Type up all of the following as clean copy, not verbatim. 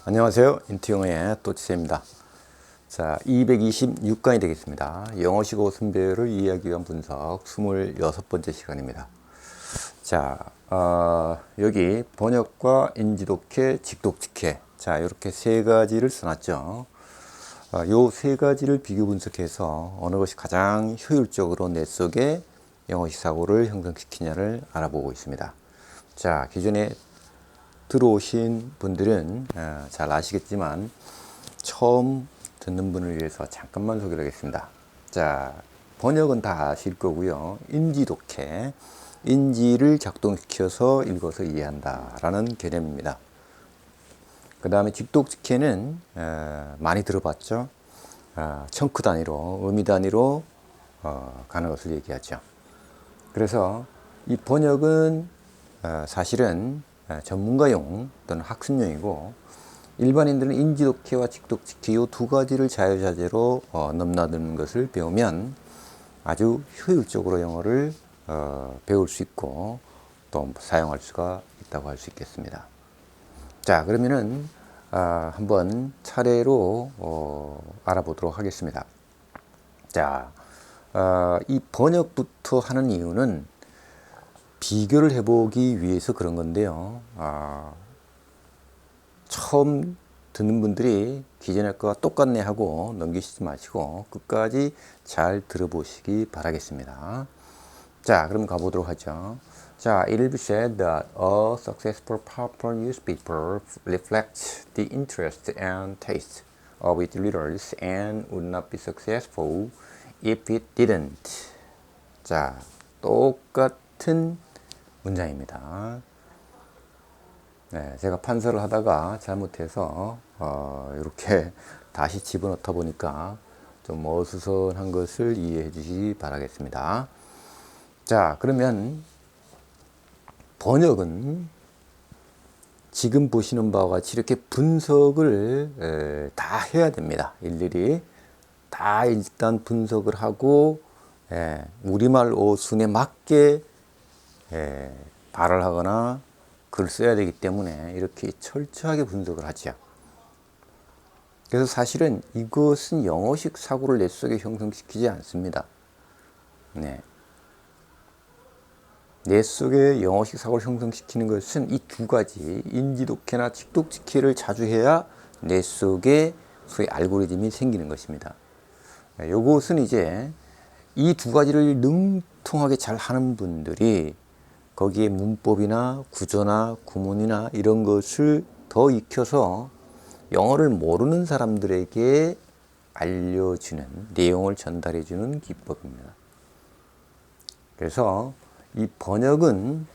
안녕하세요. 인투영어의 또치세입니다. 자, 226강이 되겠습니다. 영어식어 순배열을 이해하기 위한 분석 26번째 시간입니다. 자, 여기 번역과 인지독해, 직독직해. 자, 이렇게 세 가지를 써놨죠. 요 세 가지를 비교 분석해서 어느 것이 가장 효율적으로 뇌 속에 영어식 사고를 형성시키냐를 알아보고 있습니다. 자, 기존에 들어오신 분들은 잘 아시겠지만 처음 듣는 분을 위해서 잠깐만 소개를 하겠습니다. 자, 번역은 다 아실 거고요. 인지독해, 인지를 작동시켜서 읽어서 이해한다 라는 개념입니다. 그 다음에 직독직해는 많이 들어봤죠. 청크 단위로, 의미 단위로 가는 것을 얘기하죠. 그래서 이 번역은 사실은 전문가용 또는 학습용이고, 일반인들은 인지독해와 직독직해 이 두 가지를 자유자재로 넘나드는 것을 배우면 아주 효율적으로 영어를 배울 수 있고 또 사용할 수가 있다고 할 수 있겠습니다. 자, 그러면은 한번 차례로 알아보도록 하겠습니다. 자, 이 번역부터 하는 이유는 비교를 해보기 위해서 그런 건데요. 처음 듣는 분들이 기존의 거와 똑같네 하고 넘기시지 마시고 끝까지 잘 들어보시기 바라겠습니다. 자, 그럼 가보도록 하죠. 자, it will be said that a successful popular newspaper reflects the interest and taste of its readers and would not be successful if it didn't. 자, 똑같은 문장입니다. 네, 제가 판서를 하다가 잘못해서 이렇게 다시 집어넣다 보니까 좀 어수선한 것을 이해해 주시기 바라겠습니다. 자, 그러면 번역은 지금 보시는 바와 같이 이렇게 분석을 다 해야 됩니다. 일일이 다 일단 분석을 하고 우리말 어순에 맞게 발을 하거나 글을 써야 되기 때문에 이렇게 철저하게 분석을 하죠. 그래서 사실은 이것은 영어식 사고를 뇌 속에 형성시키지 않습니다. 네. 뇌 속에 영어식 사고를 형성시키는 것은 이 두 가지, 인지독해나 직독직해를 자주 해야 뇌 속에 소위 알고리즘이 생기는 것입니다. 요것은 이제 이 두 가지를 능통하게 잘 하는 분들이 거기에 문법이나 구조나 구문이나 이런 것을 더 익혀서 영어를 모르는 사람들에게 알려주는, 내용을 전달해주는 기법입니다. 그래서 이 번역은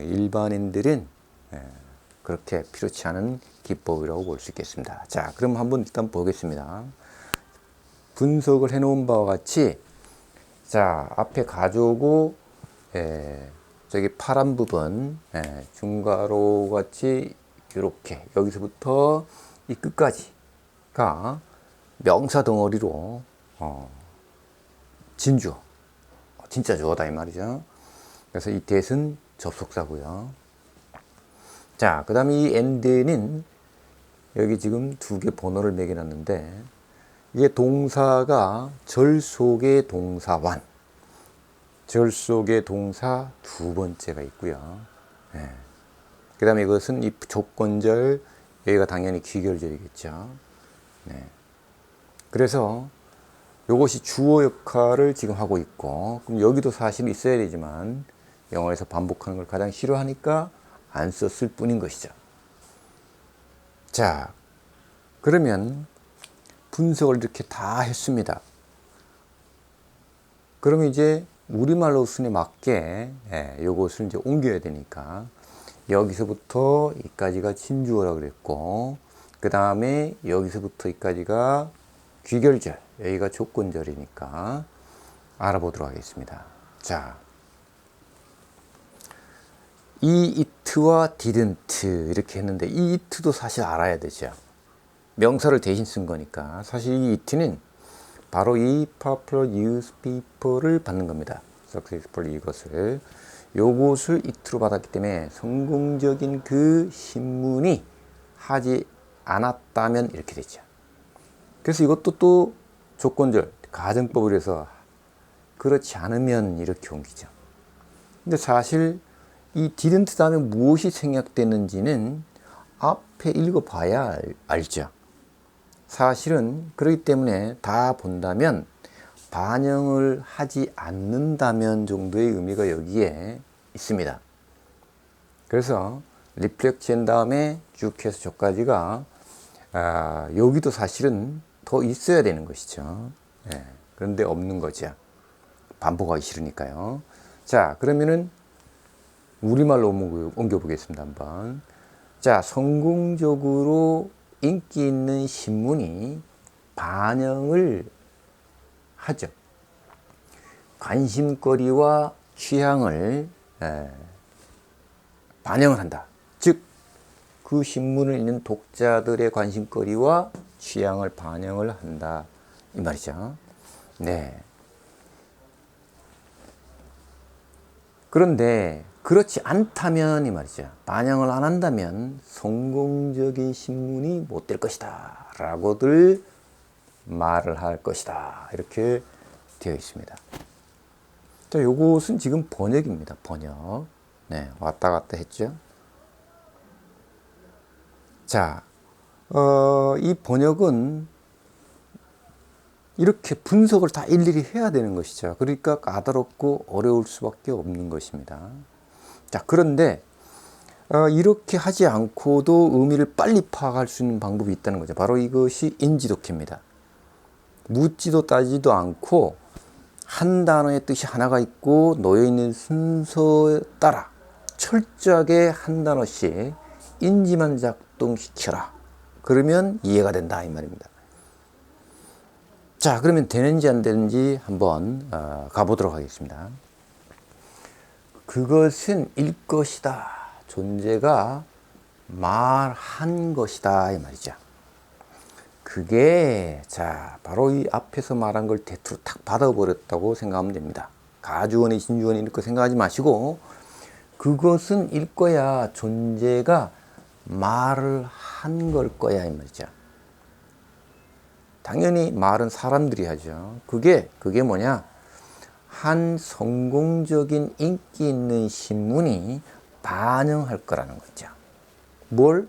일반인들은 그렇게 필요치 않은 기법이라고 볼 수 있겠습니다. 자, 그럼 한번 일단 보겠습니다. 분석을 해놓은 바와 같이, 자, 앞에 가져오고 저기 파란 부분, 중괄호 같이 이렇게 여기서부터 이 끝까지가 명사 덩어리로 진주어, 진짜 주어다 이 말이죠. 그래서 이 that은 접속사고요. 자, 그 다음에 이 and는 여기 지금 두 개 번호를 매겨놨는데, 이게 동사가 절 속의 동사완, 절 속의 동사 두 번째가 있고요. 그 다음에 이것은 이 조건절, 여기가 당연히 귀결절이겠죠. 그래서 이것이 주어 역할을 지금 하고 있고, 그럼 여기도 사실 있어야 되지만 영어에서 반복하는 걸 가장 싫어하니까 안 썼을 뿐인 것이죠. 자, 그러면 분석을 이렇게 다 했습니다. 그러면 이제 우리말 어순에 맞게 요것을 이제 옮겨야 되니까 여기서부터 이까지가 진주어라고 그랬고, 그 다음에 여기서부터 이까지가 귀결절, 여기가 조건절이니까 알아보도록 하겠습니다. 자, 이 it와 didn't 이렇게 했는데 이 it도 사실 알아야 되죠. 명사를 대신 쓴 거니까. 사실 이 it는 바로 이 popular newspaper를 받는 겁니다. successful 이것을. 요것을 it로 받았기 때문에 성공적인 그 신문이 하지 않았다면 이렇게 되죠. 그래서 이것도 또 조건절, 가정법을 해서 그렇지 않으면 이렇게 옮기죠. 근데 사실 이 didn't 다음에 무엇이 생략되는지는 앞에 읽어봐야 알죠. 사실은 그렇기 때문에 다 본다면 반영을 하지 않는다면 정도의 의미가 여기에 있습니다. 그래서 리플렉션 다음에 쭉 해서 저까지가 여기도 사실은 더 있어야 되는 것이죠. 예, 그런데 없는 거죠. 반복하기 싫으니까요. 자, 그러면은 우리말로 옮겨 보겠습니다. 한번. 자, 성공적으로 인기 있는 신문이 반영을 하죠. 관심거리와 취향을 반영을 한다. 즉, 그 신문을 읽는 독자들의 관심거리와 취향을 반영을 한다. 이 말이죠. 네. 그런데 그렇지 않다면 이 말이죠. 반영을 안 한다면 성공적인 신문이 못 될 것이다 라고들 말을 할 것이다. 이렇게 되어 있습니다. 자, 요것은 지금 번역입니다. 번역. 네, 왔다 갔다 했죠. 자, 이 번역은 이렇게 분석을 다 일일이 해야 되는 것이죠. 그러니까 까다롭고 어려울 수밖에 없는 것입니다. 자, 그런데 이렇게 하지 않고도 의미를 빨리 파악할 수 있는 방법이 있다는 거죠. 바로 이것이 인지독해입니다. 묻지도 따지도 않고 한 단어의 뜻이 하나가 있고 놓여있는 순서에 따라 철저하게 한 단어씩 인지만 작동시켜라. 그러면 이해가 된다 이 말입니다. 자, 그러면 되는지 안 되는지 한번 가보도록 하겠습니다. 그것은 일 것이다. 존재가 말한 것이다 이 말이죠. 그게 자 바로 이 앞에서 말한 걸 대투로 탁 받아버렸다고 생각하면 됩니다. 가주어니 진주어니 이렇게 생각하지 마시고 그것은 일 거야. 존재가 말을 한 걸 거야 이 말이죠. 당연히 말은 사람들이 하죠. 그게 뭐냐? 한 성공적인 인기 있는 신문이 반영할 거라는 거죠. 뭘?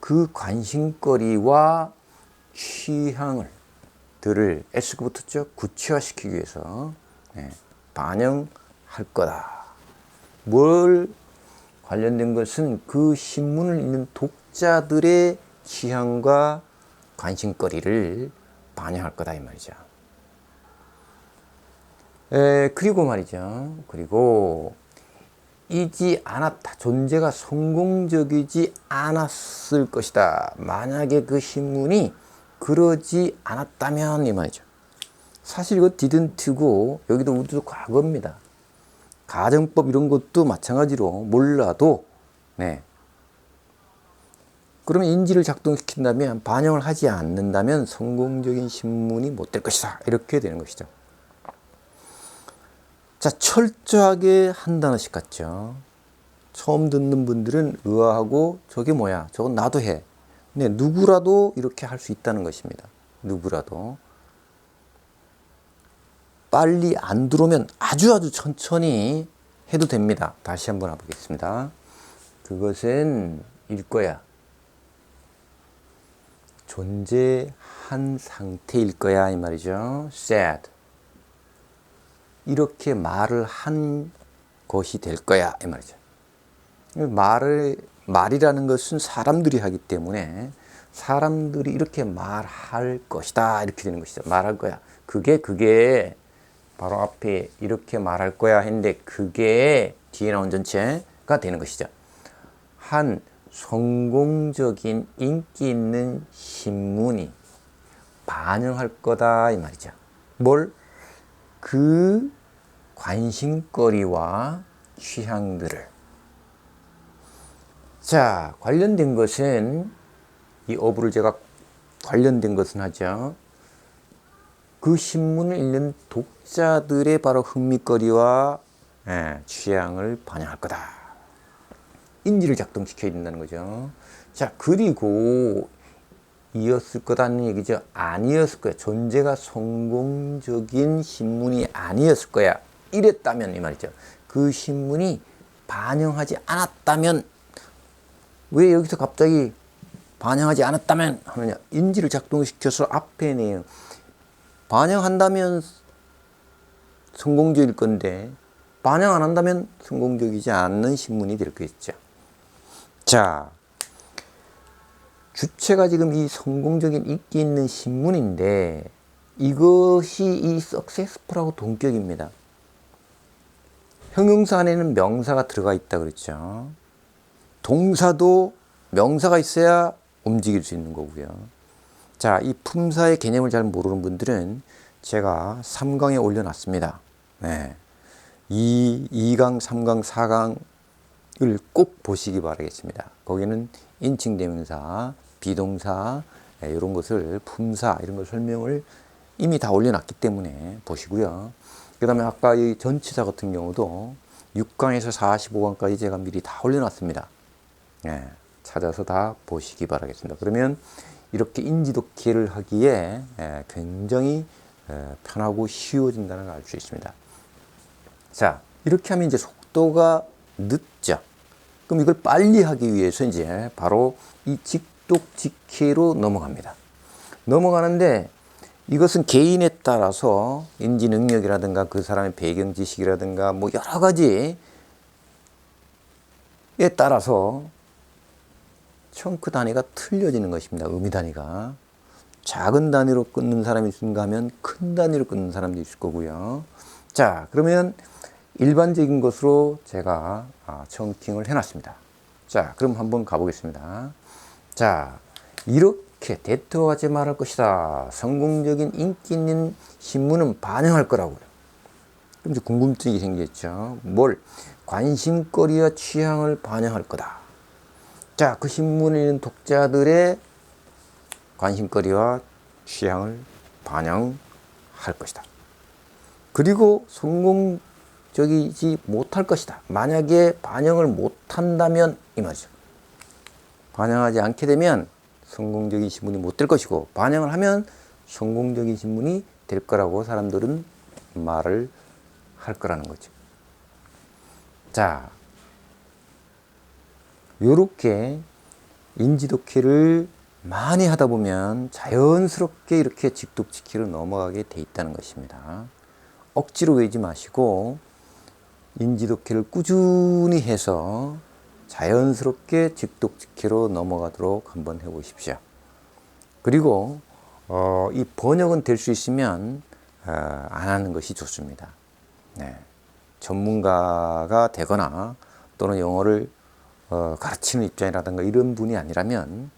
그 관심거리와 취향들을 S가 붙었죠. 구체화시키기 위해서 반영할 거다. 뭘 관련된 것은 그 신문을 읽는 독자들의 취향과 관심거리를 반영할 거다 이 말이죠. 그리고 말이죠. 그리고 이지 않았다. 존재가 성공적이지 않았을 것이다. 만약에 그 신문이 그러지 않았다면 이 말이죠. 사실 이거 didn't고 여기도 우리도 과거입니다. 가정법 이런 것도 마찬가지로 몰라도 그러면 인지를 작동시킨다면 반영을 하지 않는다면 성공적인 신문이 못 될 것이다. 이렇게 되는 것이죠. 자, 철저하게 한 단어씩 같죠. 처음 듣는 분들은 의아하고 저게 뭐야? 저건 나도 해. 네, 누구라도 이렇게 할 수 있다는 것입니다. 누구라도. 빨리 안 들어오면 아주 천천히 해도 됩니다. 다시 한번 해보겠습니다. 그것은 일 거야. 존재한 상태일 거야 이 말이죠. said. 이렇게 말을 한 것이 될 거야 이 말이죠. 말이라는 것은 사람들이 하기 때문에 사람들이 이렇게 말할 것이다 이렇게 되는 것이죠. 말할 거야. 그게 바로 앞에 이렇게 말할 거야 했는데 그게 뒤에 나온 전체가 되는 것이죠. 한 성공적인 인기 있는 신문이 반영할 거다 이 말이죠. 뭘? 그 관심거리와 취향들을. 자, 관련된 것은 이 어부를 제가 관련된 것은 하죠. 그 신문을 읽는 독자들의 바로 흥미거리와 취향을 반영할 거다. 인지를 작동시켜야 된다는 거죠. 자, 그리고 이었을 거다는 얘기죠. 아니었을 거야. 존재가 성공적인 신문이 아니었을 거야. 이랬다면 이 말이죠. 그 신문이 반영하지 않았다면, 왜 여기서 갑자기 반영하지 않았다면 하느냐. 인지를 작동시켜서 앞에 내용. 반영한다면 성공적일 건데 반영 안 한다면 성공적이지 않는 신문이 될 거겠죠. 자, 주체가 지금 이 성공적인 인기 있는 신문인데 이것이 이 successful하고 동격입니다. 형용사 안에는 명사가 들어가 있다 그랬죠. 동사도 명사가 있어야 움직일 수 있는 거고요. 자, 이 품사의 개념을 잘 모르는 분들은 제가 3강에 올려놨습니다. 네. 2강, 3강, 4강을 꼭 보시기 바라겠습니다. 거기는 인칭 대명사, 비동사, 이런 것을 품사, 이런 걸 설명을 이미 다 올려놨기 때문에 보시고요. 그 다음에 아까 이 전치사 같은 경우도 6강에서 45강까지 제가 미리 다 올려놨습니다. 네. 찾아서 다 보시기 바라겠습니다. 그러면 이렇게 인지독해를 하기에 굉장히 편하고 쉬워진다는 걸 알 수 있습니다. 자, 이렇게 하면 이제 속도가 늦죠. 그럼 이걸 빨리 하기 위해서 이제 바로 이 직독직해로 넘어갑니다. 넘어가는데 이것은 개인에 따라서 인지 능력이라든가 그 사람의 배경 지식이라든가 뭐 여러 가지에 따라서 청크 단위가 틀려지는 것입니다. 의미 단위가. 작은 단위로 끊는 사람이 있는가 하면 큰 단위로 끊는 사람도 있을 거고요. 자, 그러면 일반적인 것으로 제가 청킹을 해놨습니다. 자, 그럼 한번 가보겠습니다. 자, 이렇게 대토하지 말할 것이다. 성공적인 인기 있는 신문은 반영할 거라고요. 그럼 이제 궁금증이 생겼죠. 뭘? 관심거리와 취향을 반영할 거다. 자, 그 신문에 있는 독자들의 관심거리와 취향을 반영할 것이다. 그리고 성공적이지 못할 것이다. 만약에 반영을 못한다면 이 말이죠. 반영하지 않게 되면 성공적인 신문이 못 될 것이고, 반영을 하면 성공적인 신문이 될 거라고 사람들은 말을 할 거라는 거죠. 자, 요렇게 인지독해를 많이 하다 보면 자연스럽게 이렇게 직독직해로 넘어가게 돼 있다는 것입니다. 억지로 외지 마시고 인지독해를 꾸준히 해서 자연스럽게 직독직해로 넘어가도록 한번 해보십시오. 그리고 이 번역은 될 수 있으면 안 하는 것이 좋습니다. 네. 전문가가 되거나 또는 영어를 가르치는 입장이라든가 이런 분이 아니라면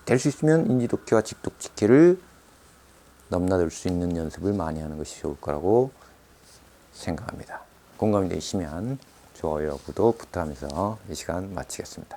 될 수 있으면 인지독해와 직독직해를 넘나들 수 있는 연습을 많이 하는 것이 좋을 거라고 생각합니다. 공감이 되시면 좋아요, 구독 부탁하면서 이 시간 마치겠습니다.